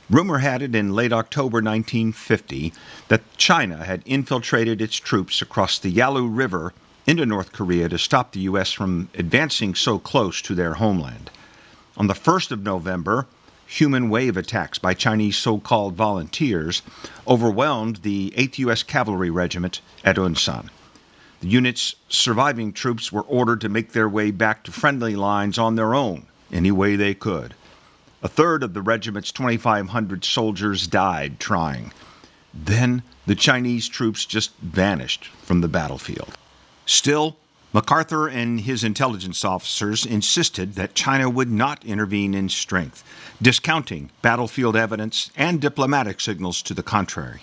Rumor had it in late October 1950 that China had infiltrated its troops across the Yalu River into North Korea to stop the U.S. from advancing so close to their homeland. On the 1st of November, human wave attacks by Chinese so-called volunteers overwhelmed the 8th U.S. Cavalry Regiment at Unsan. The unit's surviving troops were ordered to make their way back to friendly lines on their own, any way they could. A third of the regiment's 2,500 soldiers died trying. Then the Chinese troops just vanished from the battlefield. Still, MacArthur and his intelligence officers insisted that China would not intervene in strength, discounting battlefield evidence and diplomatic signals to the contrary.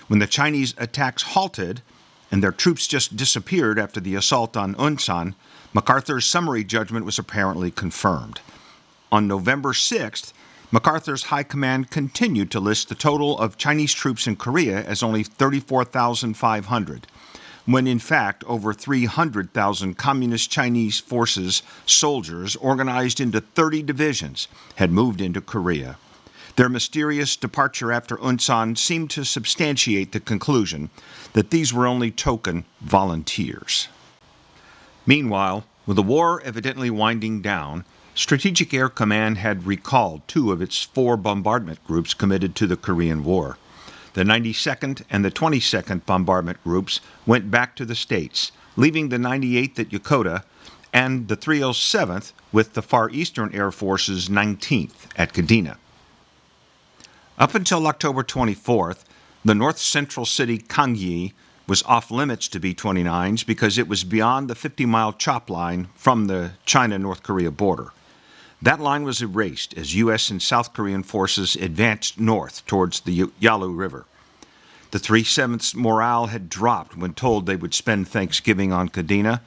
When the Chinese attacks halted and their troops just disappeared after the assault on Unsan, MacArthur's summary judgment was apparently confirmed. On November 6th, MacArthur's high command continued to list the total of Chinese troops in Korea as only 34,500, when in fact over 300,000 Communist Chinese forces soldiers organized into 30 divisions had moved into Korea. Their mysterious departure after Unsan seemed to substantiate the conclusion that these were only token volunteers. Meanwhile, with the war evidently winding down, Strategic Air Command had recalled 2 of its 4 bombardment groups committed to the Korean War. The 92nd and the 22nd bombardment groups went back to the States, leaving the 98th at Yokota and the 307th with the Far Eastern Air Force's 19th at Kadena. Up until October 24th, the north-central city Kangye was off-limits to B-29s because it was beyond the 50-mile chop line from the China-North Korea border. That line was erased as U.S. and South Korean forces advanced north towards the Yalu River. The 307th's morale had dropped when told they would spend Thanksgiving on Kadena,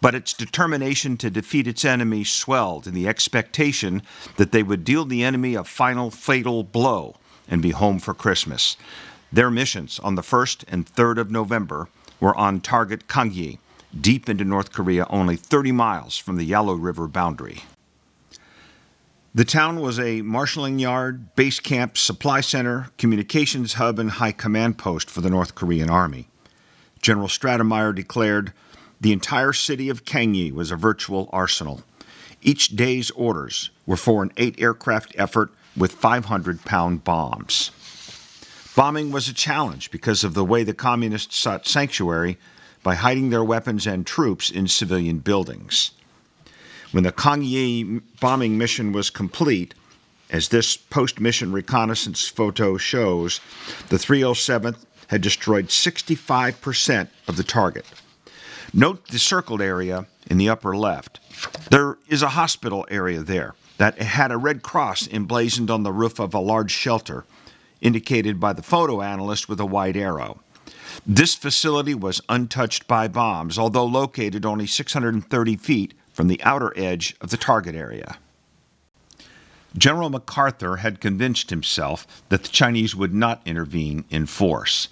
but its determination to defeat its enemies swelled in the expectation that they would deal the enemy a final fatal blow and be home for Christmas. Their missions on the 1st and 3rd of November were on target Kangye, deep into North Korea, only 30 miles from the Yalu River boundary. The town was a marshaling yard, base camp, supply center, communications hub, and high command post for the North Korean Army. General Stratemeyer declared, "The entire city of Kangye was a virtual arsenal. Each day's orders were for an 8-aircraft effort with 500-pound bombs." Bombing was a challenge because of the way the communists sought sanctuary by hiding their weapons and troops in civilian buildings. When the Kangye bombing mission was complete, as this post-mission reconnaissance photo shows, the 307th had destroyed 65% of the target. Note the circled area in the upper left. There is a hospital area there that had a red cross emblazoned on the roof of a large shelter, indicated by the photo analyst with a white arrow. This facility was untouched by bombs, although located only 630 feet from the outer edge of the target area. General MacArthur had convinced himself that the Chinese would not intervene in force.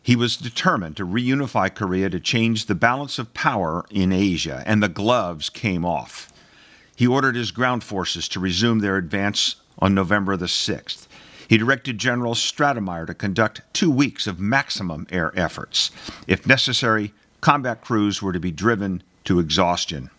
He was determined to reunify Korea to change the balance of power in Asia, and the gloves came off. He ordered his ground forces to resume their advance on November the 6th. He directed General Stratemeyer to conduct 2 weeks of maximum air efforts. If necessary, combat crews were to be driven to exhaustion.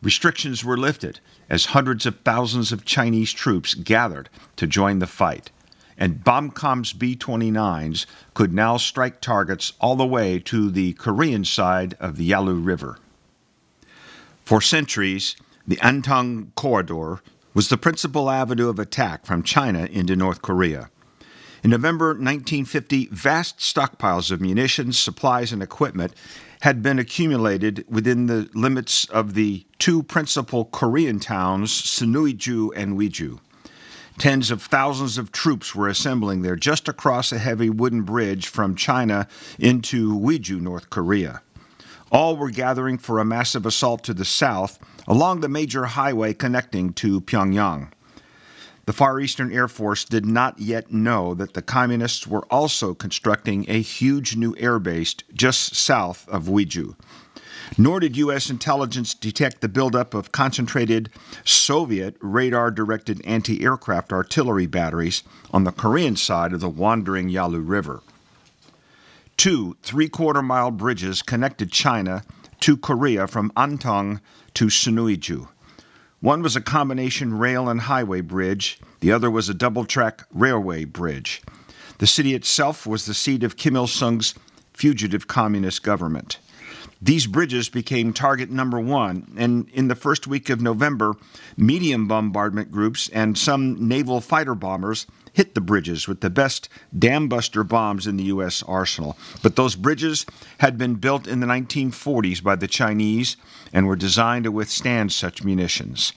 Restrictions were lifted as hundreds of thousands of Chinese troops gathered to join the fight, and BombCom's B-29s could now strike targets all the way to the Korean side of the Yalu River. For centuries, the Andong Corridor was the principal avenue of attack from China into North Korea. In November 1950, vast stockpiles of munitions, supplies, and equipment had been accumulated within the limits of the 2 principal Korean towns, Sinuiju and Uiju. Tens of thousands of troops were assembling there just across a heavy wooden bridge from China into Uiju, North Korea. All were gathering for a massive assault to the south along the major highway connecting to Pyongyang. The Far Eastern Air Force did not yet know that the Communists were also constructing a huge new air base just south of Uiju. Nor did U.S. intelligence detect the buildup of concentrated Soviet radar-directed anti-aircraft artillery batteries on the Korean side of the wandering Yalu River. Two 3/4-mile bridges connected China to Korea from Andong to Sinuiju. One was a combination rail and highway bridge, the other was a double-track railway bridge. The city itself was the seat of Kim Il-sung's fugitive communist government. These bridges became target number one, and in the first week of November, medium bombardment groups and some naval fighter bombers hit the bridges with the best dam-buster bombs in the U.S. arsenal. But those bridges had been built in the 1940s by the Chinese and were designed to withstand such munitions.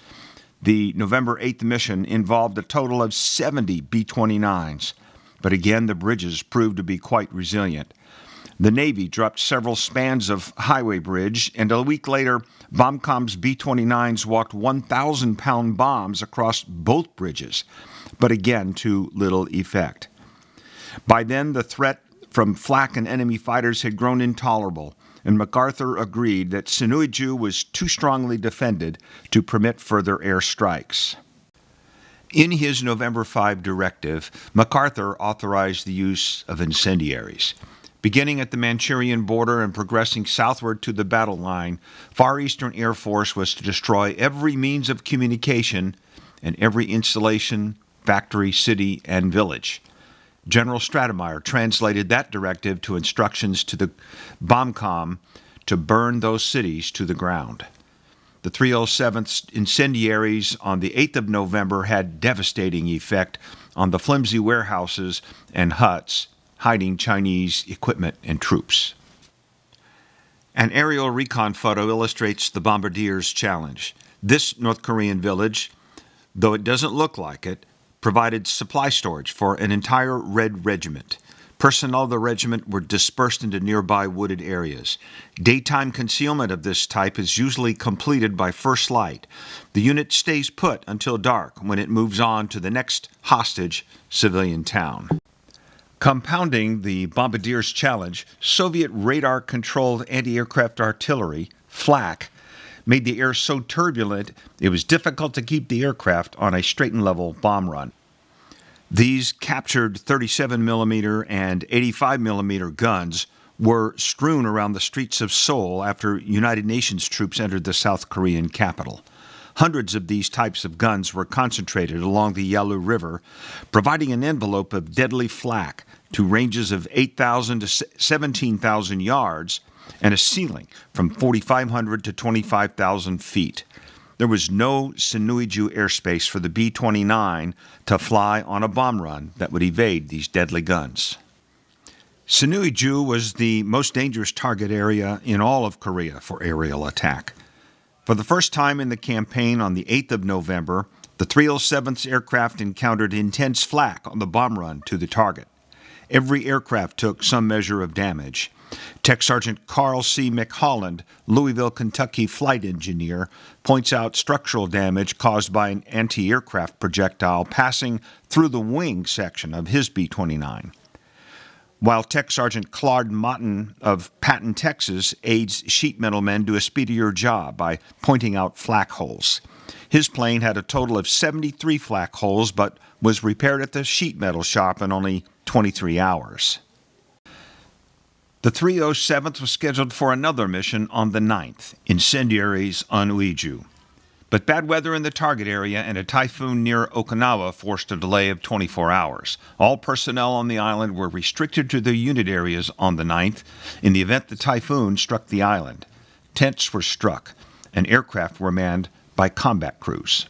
The November 8th mission involved a total of 70 B-29s, but again the bridges proved to be quite resilient. The Navy dropped several spans of highway bridge, and a week later, Bombcom's B-29s walked 1,000-pound bombs across both bridges, but again to little effect. By then, the threat from flak and enemy fighters had grown intolerable, and MacArthur agreed that Sinuiju was too strongly defended to permit further air strikes. In his November 5 directive, MacArthur authorized the use of incendiaries. Beginning at the Manchurian border and progressing southward to the battle line, Far Eastern Air Force was to destroy every means of communication and every installation, factory, city, and village. General Stratemeyer translated that directive to instructions to the Bombcom to burn those cities to the ground. The 307th incendiaries on the 8th of November had devastating effect on the flimsy warehouses and huts hiding Chinese equipment and troops. An aerial recon photo illustrates the bombardiers' challenge. This North Korean village, though it doesn't look like it, provided supply storage for an entire Red Regiment. Personnel of the regiment were dispersed into nearby wooded areas. Daytime concealment of this type is usually completed by first light. The unit stays put until dark when it moves on to the next hostage civilian town. Compounding the bombardiers' challenge, Soviet radar-controlled anti-aircraft artillery, flak, made the air so turbulent it was difficult to keep the aircraft on a straight and level bomb run. These captured 37mm and 85mm guns were strewn around the streets of Seoul after United Nations troops entered the South Korean capital. Hundreds of these types of guns were concentrated along the Yalu River, providing an envelope of deadly flak to ranges of 8,000 to 17,000 yards and a ceiling from 4,500 to 25,000 feet. There was no Sinuiju airspace for the B-29 to fly on a bomb run that would evade these deadly guns. Sinuiju was the most dangerous target area in all of Korea for aerial attack. For the first time in the campaign on the 8th of November, the 307th aircraft encountered intense flak on the bomb run to the target. Every aircraft took some measure of damage. Tech Sergeant Carl C. McHolland, Louisville, Kentucky flight engineer, points out structural damage caused by an anti-aircraft projectile passing through the wing section of his B-29. While Tech Sergeant Claude Motton of Patton, Texas, aids sheet metal men do a speedier job by pointing out flak holes. His plane had a total of 73 flak holes, but was repaired at the sheet metal shop in only 23 hours. The 307th was scheduled for another mission on the 9th, incendiaries on Uiju. But bad weather in the target area and a typhoon near Okinawa forced a delay of 24 hours. All personnel on the island were restricted to their unit areas on the 9th in the event the typhoon struck the island. Tents were struck, and aircraft were manned by combat crews.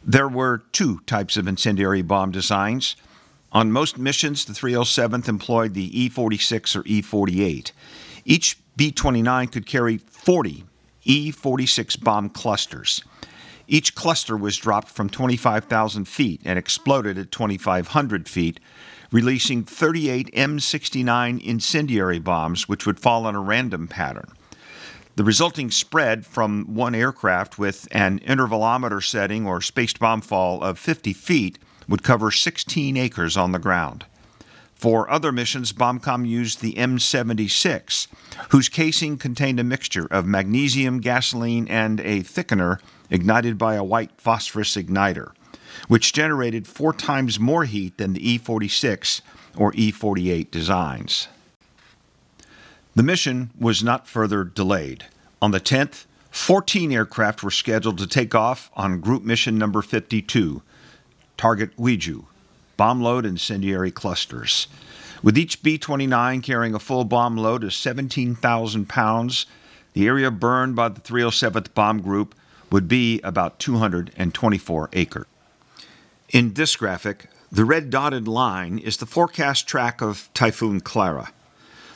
There were two types of incendiary bomb designs. On most missions, the 307th employed the E-46 or E-48. Each B-29 could carry 40 E-46 bomb clusters. Each cluster was dropped from 25,000 feet and exploded at 2,500 feet, releasing 38 M69 incendiary bombs, which would fall in a random pattern. The resulting spread from one aircraft with an intervalometer setting or spaced bomb fall of 50 feet would cover 16 acres on the ground. For other missions, BombCom used the M76, whose casing contained a mixture of magnesium, gasoline, and a thickener ignited by a white phosphorus igniter, which generated 4 times more heat than the E-46 or E-48 designs. The mission was not further delayed. On the 10th, 14 aircraft were scheduled to take off on Group Mission Number 52, Target Uiju, bomb load incendiary clusters. With each B-29 carrying a full bomb load of 17,000 pounds, the area burned by the 307th Bomb Group would be about 224 acres. In this graphic, the red dotted line is the forecast track of Typhoon Clara.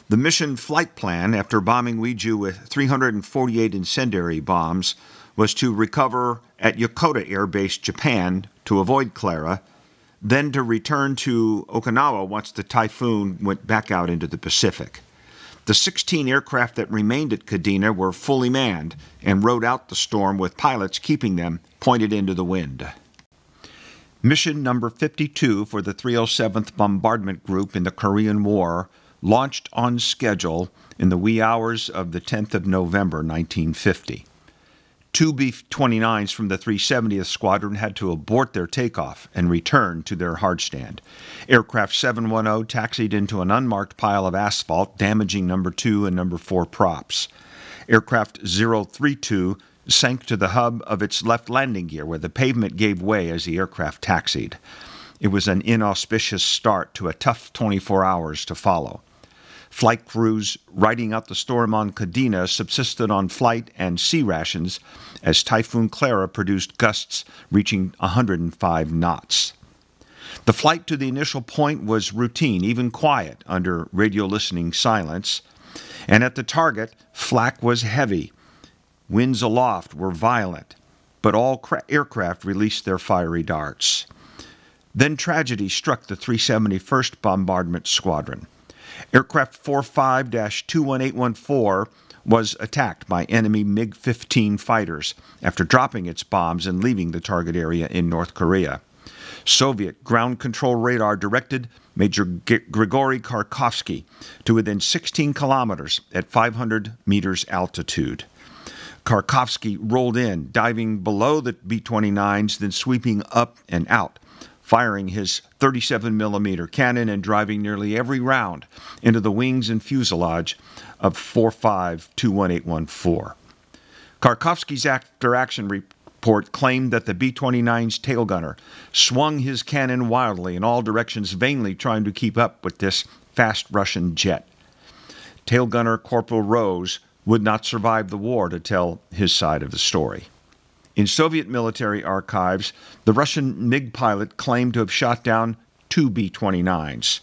The mission flight plan, after bombing Uiju with 348 incendiary bombs, was to recover at Yokota Air Base, Japan, to avoid Clara, then to return to Okinawa once the typhoon went back out into the Pacific. The 16 aircraft that remained at Kadena were fully manned and rode out the storm with pilots keeping them pointed into the wind. Mission number 52 for the 307th Bombardment Group in the Korean War launched on schedule in the wee hours of the 10th of November 1950. 2 B-29s from the 370th Squadron had to abort their takeoff and return to their hardstand. Aircraft 710 taxied into an unmarked pile of asphalt, damaging number 2 and number 4 props. Aircraft 032 sank to the hub of its left landing gear, where the pavement gave way as the aircraft taxied. It was an inauspicious start to a tough 24 hours to follow. Flight crews riding out the storm on Kadena subsisted on flight and sea rations as Typhoon Clara produced gusts reaching 105 knots. The flight to the initial point was routine, even quiet, under radio listening silence, and at the target, flak was heavy. Winds aloft were violent, but all aircraft released their fiery darts. Then tragedy struck the 371st Bombardment Squadron. Aircraft 45-21814 was attacked by enemy MiG-15 fighters after dropping its bombs and leaving the target area in North Korea. Soviet ground control radar directed Major Grigory Kharkovsky to within 16 kilometers at 500 meters altitude. Kharkovsky rolled in, diving below the B-29s, then sweeping up and out, firing his 37mm cannon and driving nearly every round into the wings and fuselage of 45-21814. Kharkovsky's after-action report claimed that the B-29's tail gunner swung his cannon wildly in all directions, vainly trying to keep up with this fast Russian jet. Tail gunner Corporal Rose would not survive the war to tell his side of the story. In Soviet military archives, the Russian MiG pilot claimed to have shot down 2 B-29s.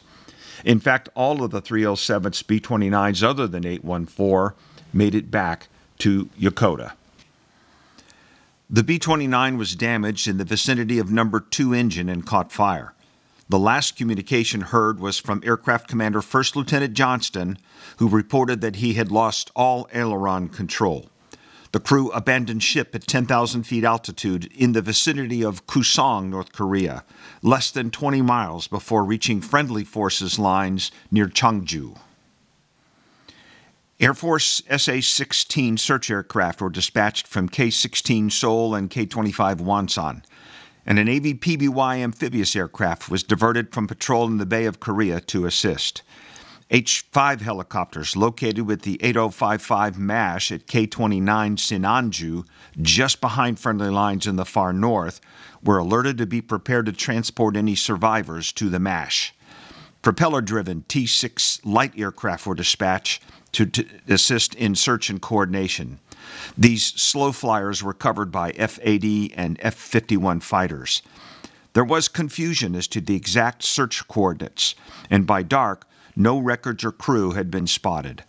In fact, all of the 307's B-29s other than 814 made it back to Yokota. The B-29 was damaged in the vicinity of number 2 engine and caught fire. The last communication heard was from Aircraft Commander First Lieutenant Johnston, who reported that he had lost all aileron control. The crew abandoned ship at 10,000 feet altitude in the vicinity of Kusong, North Korea, less than 20 miles before reaching friendly forces lines near Cheongju. Air Force SA-16 search aircraft were dispatched from K-16 Seoul and K-25 Wonsan, and a Navy PBY amphibious aircraft was diverted from patrol in the Bay of Korea to assist. H-5 helicopters located with the 8055 MASH at K-29 Sinuiju, just behind friendly lines in the far north, were alerted to be prepared to transport any survivors to the MASH. Propeller-driven T-6 light aircraft were dispatched to assist in search and coordination. These slow flyers were covered by F-80 and F-51 fighters. There was confusion as to the exact search coordinates, and by dark, no records or crew had been spotted.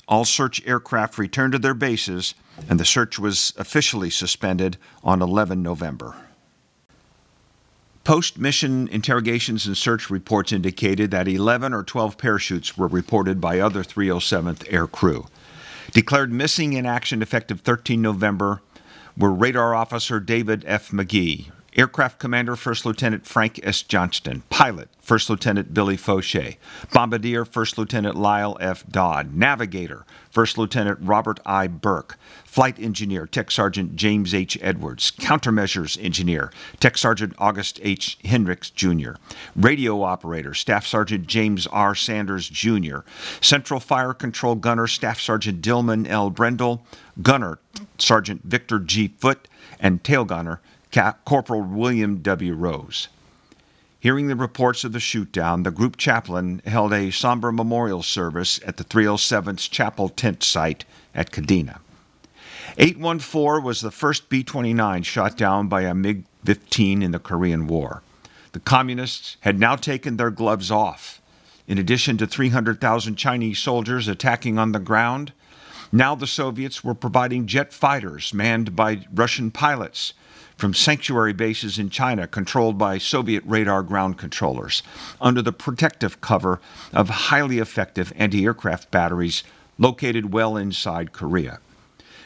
All search aircraft returned to their bases, and the search was officially suspended on 11 November. Post-mission interrogations and search reports indicated that 11 or 12 parachutes were reported by other 307th air crew. Declared missing in action effective 13 November were Radar Officer David F. McGee, Aircraft Commander First Lieutenant Frank S. Johnston. Pilot First Lieutenant Billy Fauché. Bombardier First Lieutenant Lyle F. Dodd. Navigator First Lieutenant Robert I. Burke. Flight Engineer Tech Sergeant James H. Edwards. Countermeasures Engineer Tech Sergeant August H. Hendricks, Jr. Radio Operator Staff Sergeant James R. Sanders, Jr. Central Fire Control Gunner Staff Sergeant Dillman L. Brendel. Gunner Sergeant Victor G. Foote. And Tail Gunner Corporal William W. Rose. Hearing the reports of the shoot-down, the group chaplain held a somber memorial service at the 307th Chapel tent site at Kadena. 814 was the first B-29 shot down by a MiG-15 in the Korean War. The Communists had now taken their gloves off. In addition to 300,000 Chinese soldiers attacking on the ground, now the Soviets were providing jet fighters manned by Russian pilots from sanctuary bases in China controlled by Soviet radar ground controllers, under the protective cover of highly effective anti-aircraft batteries located well inside Korea.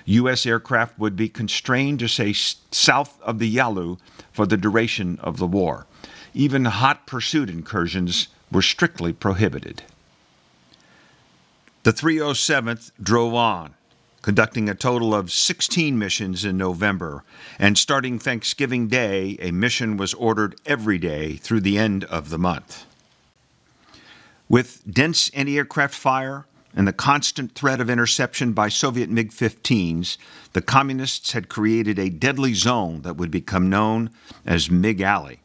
U.S. aircraft would be constrained to stay south of the Yalu for the duration of the war. Even hot pursuit incursions were strictly prohibited. The 307th drove on, conducting a total of 16 missions in November, and starting Thanksgiving Day, a mission was ordered every day through the end of the month. With dense anti-aircraft fire and the constant threat of interception by Soviet MiG-15s, the Communists had created a deadly zone that would become known as MiG Alley.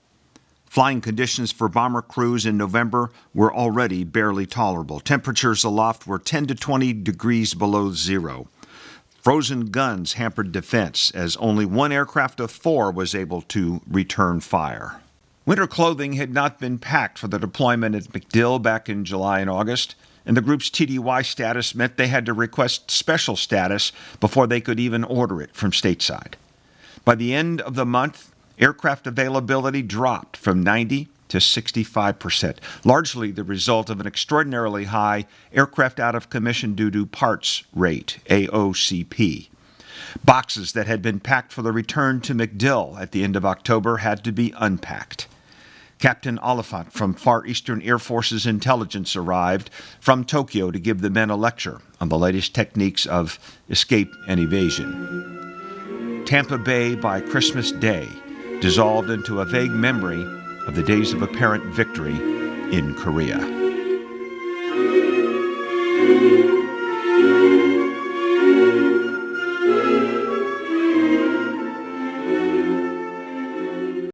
Flying conditions for bomber crews in November were already barely tolerable. Temperatures aloft were 10 to 20 degrees below zero. Frozen guns hampered defense, as only one aircraft of 4 was able to return fire. Winter clothing had not been packed for the deployment at MacDill back in July and August, and the group's TDY status meant they had to request special status before they could even order it from stateside. By the end of the month, aircraft availability dropped from 90 to 65%, largely the result of an extraordinarily high aircraft out of commission due to parts rate, AOCP. Boxes that had been packed for the return to MacDill at the end of October had to be unpacked. Captain Oliphant from Far Eastern Air Force's intelligence arrived from Tokyo to give the men a lecture on the latest techniques of escape and evasion. Tampa Bay by Christmas Day dissolved into a vague memory of the days of apparent victory in Korea.